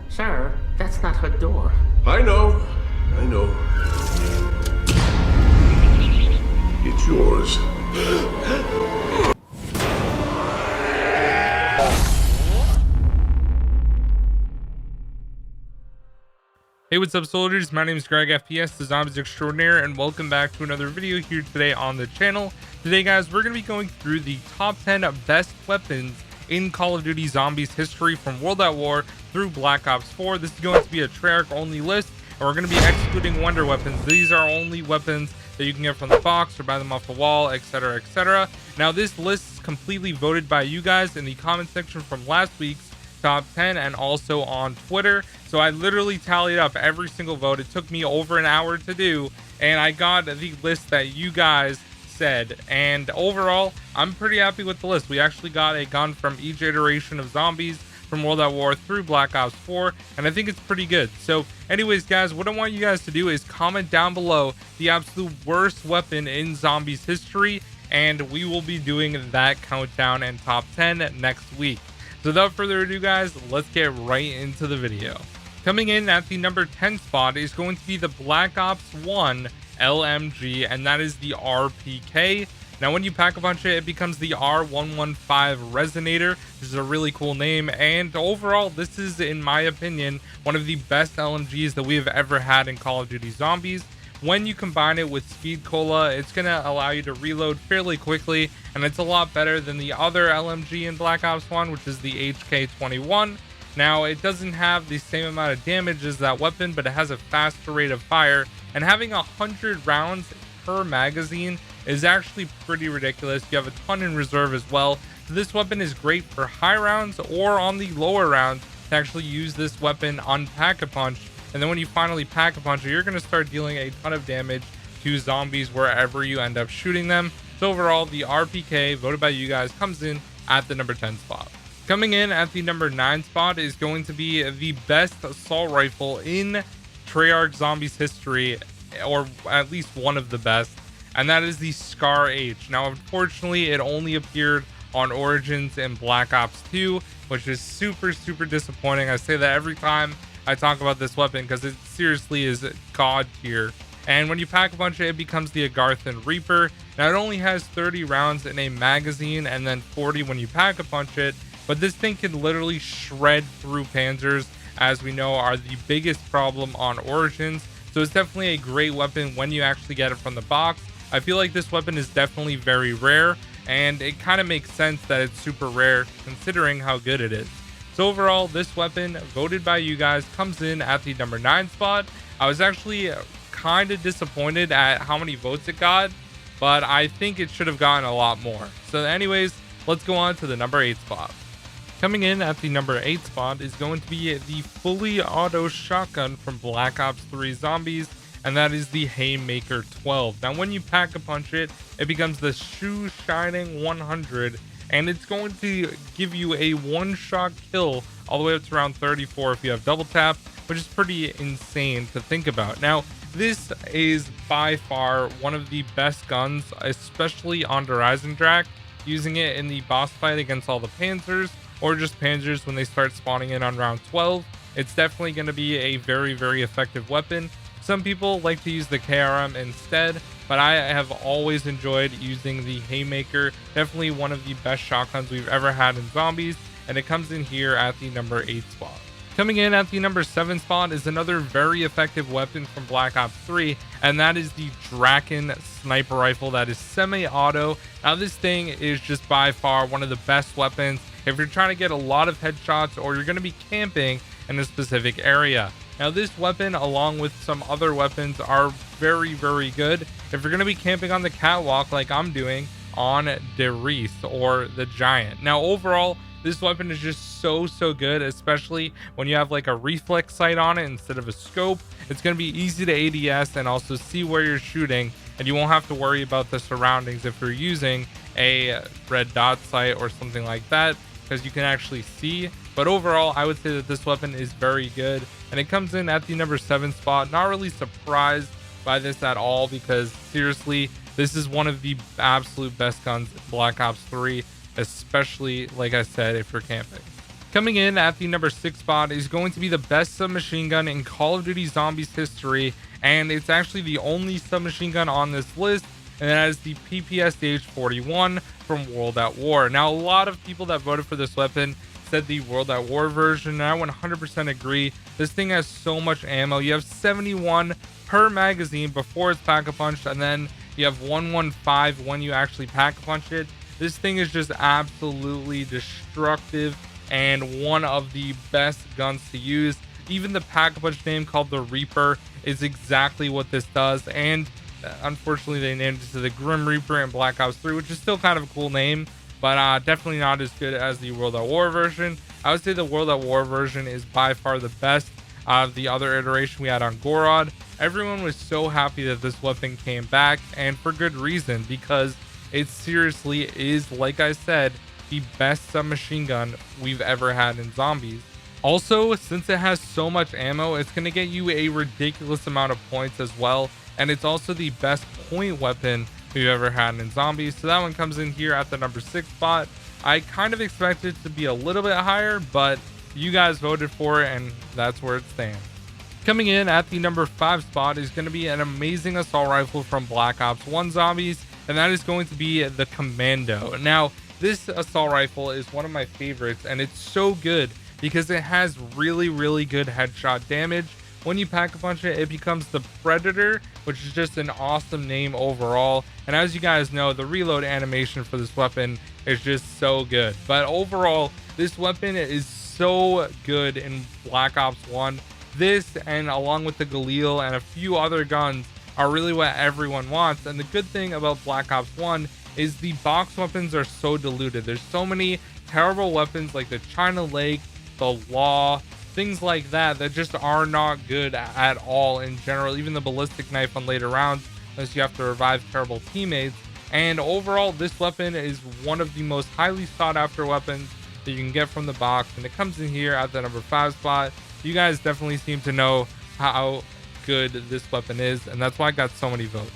Sir, that's not her door. I know. It's yours. Hey, what's up, soldiers? My name is GregFPS, the Zombies Extraordinaire, and welcome back to another video here today on the channel. Today, guys, we're going to be going through the top 10 best weapons in Call of Duty Zombies history from World at War through Black Ops 4. This is going to be a Treyarch only list, and we're going to be excluding wonder weapons. These are only weapons that you can get from the box or buy them off the wall, etc., etc. Now, this list is completely voted by you guys in the comment section from last week's top 10 and also on Twitter. So I literally tallied up every single vote. It took me over an hour to do, and I got the list that you guys said. And overall, I'm pretty happy with the list. We actually got a gun from each iteration of Zombies from World at War through Black Ops 4, and I think it's pretty good. So anyways, guys, what I want you guys to do is comment down below the absolute worst weapon in Zombies history, and we will be doing that countdown and top 10 next week. So without further ado, guys, let's get right into the video. Coming in at the number 10 spot is going to be the Black Ops 1 LMG, and that is the RPK. Now, when you pack a punch it, it becomes the R115 Resonator, which is a really cool name. And overall, this is, in my opinion, one of the best LMGs that we have ever had in Call of Duty Zombies. When you combine it with Speed Cola, it's going to allow you to reload fairly quickly, and it's a lot better than the other LMG in Black Ops 1, which is the HK21. Now, it doesn't have the same amount of damage as that weapon, but it has a faster rate of fire, and having 100 rounds per magazine is actually pretty ridiculous. You have a ton in reserve as well. So this weapon is great for high rounds or on the lower rounds to actually use this weapon on Pack-a-Punch. And then when you finally Pack-a-Punch, you're going to start dealing a ton of damage to zombies wherever you end up shooting them. So overall, the RPK, voted by you guys, comes in at the number 10 spot. Coming in at the number 9 spot is going to be the best assault rifle in Treyarch Zombies history, or at least one of the best, and that is the Scar H. Now, unfortunately, it only appeared on Origins and Black Ops 2, which is super disappointing. I say that every time I talk about this weapon because it seriously is god tier. And when you pack a bunch of it, becomes the Agarthan Reaper. Now, it only has 30 rounds in a magazine and then 40 when you pack a punch it, but this thing can literally shred through Panzers, as we know are the biggest problem on Origins. So it's definitely a great weapon when you actually get it from the box. I feel like this weapon is definitely very rare, and it kind of makes sense that it's super rare considering how good it is. So overall, this weapon, voted by you guys, comes in at the number 9 spot. I was actually kind of disappointed at how many votes it got, but I think it should have gotten a lot more. So anyways, let's go on to the number 8 spot. Coming in at the number 8 spot is going to be the fully auto shotgun from Black Ops 3 Zombies, and that is the Haymaker 12. Now, when you pack a punch it, it becomes the Shoe Shining 100, and it's going to give you a one-shot kill all the way up to round 34 if you have double tap, which is pretty insane to think about. Now, this is by far one of the best guns, especially on Horizon Drac, using it in the boss fight against all the Panzers, or just Panzers when they start spawning in on round 12. It's definitely going to be a very effective weapon. Some people like to use the KRM instead, but I have always enjoyed using the Haymaker. Definitely one of the best shotguns we've ever had in Zombies, and it comes in here at the number 8 spot. Coming in at the number 7 spot is another very effective weapon from Black Ops 3, and that is the Draken sniper rifle that is semi-auto. Now, this thing is just by far one of the best weapons if you're trying to get a lot of headshots or you're going to be camping in a specific area. Now, this weapon, along with some other weapons, are very good if you're going to be camping on the catwalk like I'm doing on Derice or the Giant. Now, overall, this weapon is just so good, especially when you have like a reflex sight on it instead of a scope. It's going to be easy to ADS and also see where you're shooting, and you won't have to worry about the surroundings if you're using a red dot sight or something like that, because you can actually see. But overall, I would say that this weapon is very good, and it comes in at the number 7 spot. Not really surprised by this at all, because seriously, this is one of the absolute best guns in Black Ops 3, especially, like I said, if you're camping. Coming in at the number 6 spot is going to be the best submachine gun in Call of Duty Zombies history, and it's actually the only submachine gun on this list, and that is the PPSH-41 from World at War. Now, a lot of people that voted for this weapon said the World at War version, and I 100% agree. This thing has so much ammo. You have 71 per magazine before it's pack-a-punched, and then you have 115 when you actually pack-a-punch it. This thing is just absolutely destructive and one of the best guns to use. Even the pack-a-punch name called the Reaper is exactly what this does, and unfortunately they named it to the Grim Reaper in Black Ops 3, which is still kind of a cool name, but definitely not as good as the World at War version. I would say the World at War version is by far the best out of the other iteration we had on Gorod. Everyone was so happy that this weapon came back, and for good reason, because it seriously is, like I said, the best submachine gun we've ever had in Zombies. Also, since it has so much ammo, it's going to get you a ridiculous amount of points as well, and it's also the best point weapon we've ever had in Zombies, so that one comes in here at the number 6 spot. I kind of expected it to be a little bit higher, but you guys voted for it, and that's where it stands. Coming in at the number 5 spot is going to be an amazing assault rifle from Black Ops 1 Zombies, and that is going to be the Commando. Now, this assault rifle is one of my favorites, and it's so good because it has really good headshot damage. When you pack-a-punch it, it becomes the Predator, which is just an awesome name overall. And as you guys know, the reload animation for this weapon is just so good. But overall, this weapon is so good in Black Ops 1. This, and along with the Galil and a few other guns, are really what everyone wants. And the good thing about Black Ops 1 is the box weapons are so diluted. There's so many terrible weapons like the China Lake, the Law, things like that just are not good at all in general. Even the ballistic knife on later rounds, unless you have to revive terrible teammates. And overall, this weapon is one of the most highly sought after weapons that you can get from the box, and it comes in here at the number 5 spot. You guys definitely seem to know how good this weapon is, and that's why I got so many votes.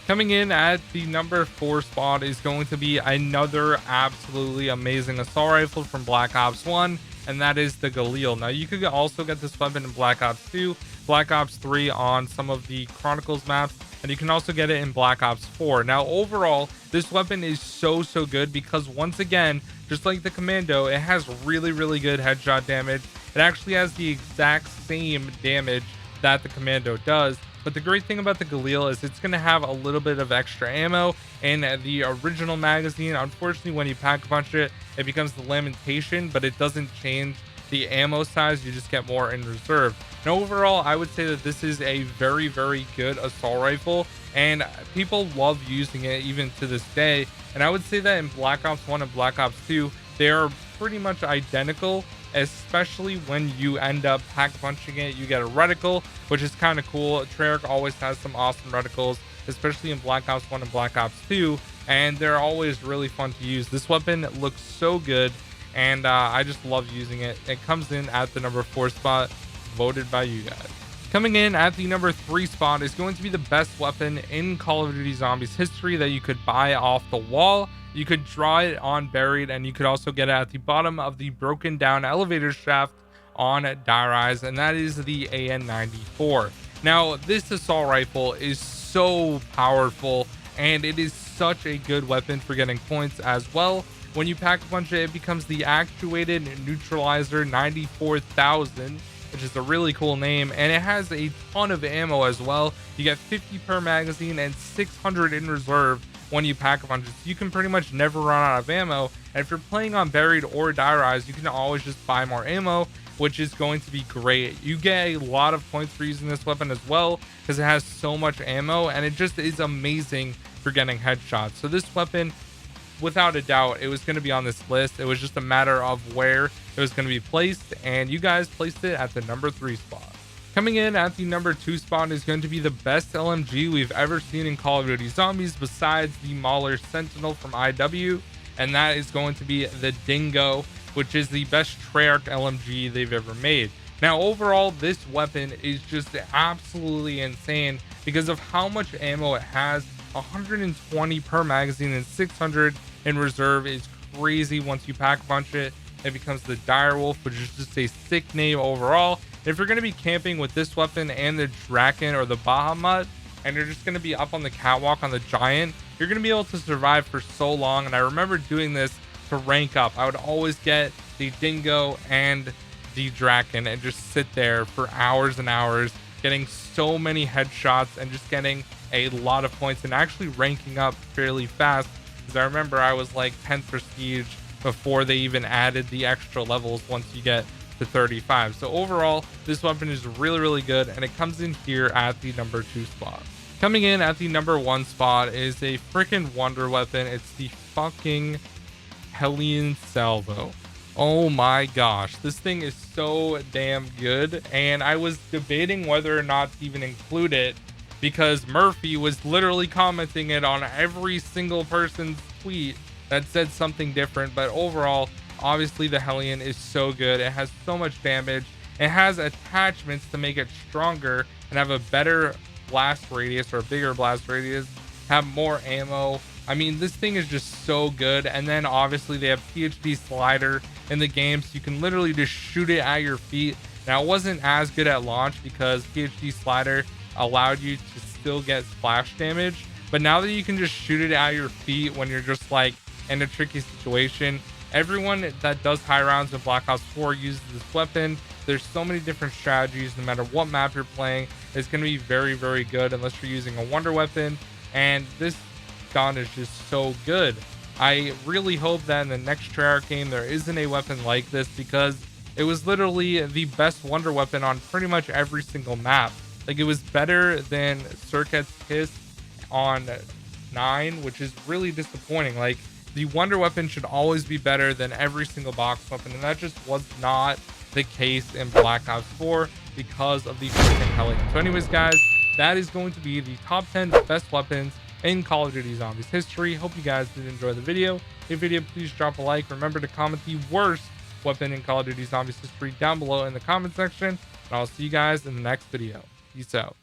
Coming in at the number 4 spot is going to be another absolutely amazing assault rifle from Black Ops 1, and that is the Galil. Now, you could also get this weapon in Black Ops 2, Black Ops 3 on some of the Chronicles maps, and you can also get it in Black Ops 4. Now, overall, this weapon is so good because, once again, just like the Commando, it has really good headshot damage. It actually has the exact same damage that the Commando does. But the great thing about the Galil is it's going to have a little bit of extra ammo in the original magazine. Unfortunately, when you pack-a-punch it, it becomes the Lamentation, but it doesn't change the ammo size. You just get more in reserve. And overall, I would say that this is a very good assault rifle, and people love using it even to this day. And I would say that in Black Ops 1 and Black Ops 2, they are pretty much identical, especially when you end up pack-punching it. You get a reticle, which is kind of cool. Treyarch always has some awesome reticles, especially in Black Ops 1 and Black Ops 2, and they're always really fun to use. This weapon looks so good, and I just love using it. It comes in at the number 4 spot, voted by you guys. Coming in at the number 3 spot is going to be the best weapon in Call of Duty Zombies history that you could buy off the wall. You could draw it on Buried, and you could also get it at the bottom of the broken down elevator shaft on Die Rise, and that is the AN-94. Now, this assault rifle is so powerful, and it is such a good weapon for getting points as well. When you pack-a-punch it, it becomes the Actuated Neutralizer 94,000, which is a really cool name, and it has a ton of ammo as well. You get 50 per magazine and 600 in reserve when you pack-a-punch it. So you can pretty much never run out of ammo, and if you're playing on Buried or Die Rise, you can always just buy more ammo, which is going to be great. You get a lot of points for using this weapon as well because it has so much ammo, and it just is amazing for getting headshots. So this weapon, without a doubt, it was going to be on this list. It was just a matter of where it was going to be placed, and you guys placed it at the number 3 spot. Coming in at the number 2 spot is going to be the best LMG we've ever seen in Call of Duty Zombies besides the Mauler Sentinel from IW, and that is going to be the Dingo, which is the best Treyarch LMG they've ever made. Now, overall, this weapon is just absolutely insane because of how much ammo it has. 120 per magazine and 600 in reserve is crazy once you pack-a-punch it. it becomes the Direwolf, which is just a sick name overall. If you're going to be camping with this weapon and the Draken or the Bahamut, and you're just going to be up on the catwalk on the Giant, you're going to be able to survive for so long. And I remember doing this to rank up. I would always get the Dingo and the Draken and just sit there for hours and hours, getting so many headshots and just getting a lot of points and actually ranking up fairly fast. Because I remember I was like 10th prestige before they even added the extra levels once you get to 35. So overall, this weapon is really good, and it comes in here at the number 2 spot. Coming in at the number 1 spot is a freaking wonder weapon. It's the fucking Hellion Salvo. Oh my gosh, this thing is so damn good, and I was debating whether or not to even include it because Murphy was literally commenting it on every single person's tweet that said something different. But overall, obviously the Hellion is so good. It has so much damage. It has attachments to make it stronger and have a better blast radius, or a bigger blast radius, have more ammo. I mean, this thing is just so good. And then obviously they have PhD slider in the game, so you can literally just shoot it at your feet. Now, it wasn't as good at launch because PhD slider allowed you to still get splash damage, but now that you can just shoot it at your feet when you're just like in a tricky situation, everyone that does high rounds in Black Ops 4 uses this weapon. There's so many different strategies. No matter what map you're playing, it's going to be very good unless you're using a wonder weapon, and this gun is just so good. I really hope that in the next Treyarch game there isn't a weapon like this, because it was literally the best wonder weapon on pretty much every single map. Like, it was better than Circuit's Kiss on 9, which is really disappointing. Like, the wonder weapon should always be better than every single box weapon, and that just was not the case in Black Ops 4 because of the freaking Hellion. So anyways, guys, that is going to be the top 10 best weapons in Call of Duty Zombies history. Hope you guys did enjoy the video. If you did, please drop a like. Remember to comment the worst weapon in Call of Duty Zombies history down below in the comment section, and I'll see you guys in the next video. Peace out.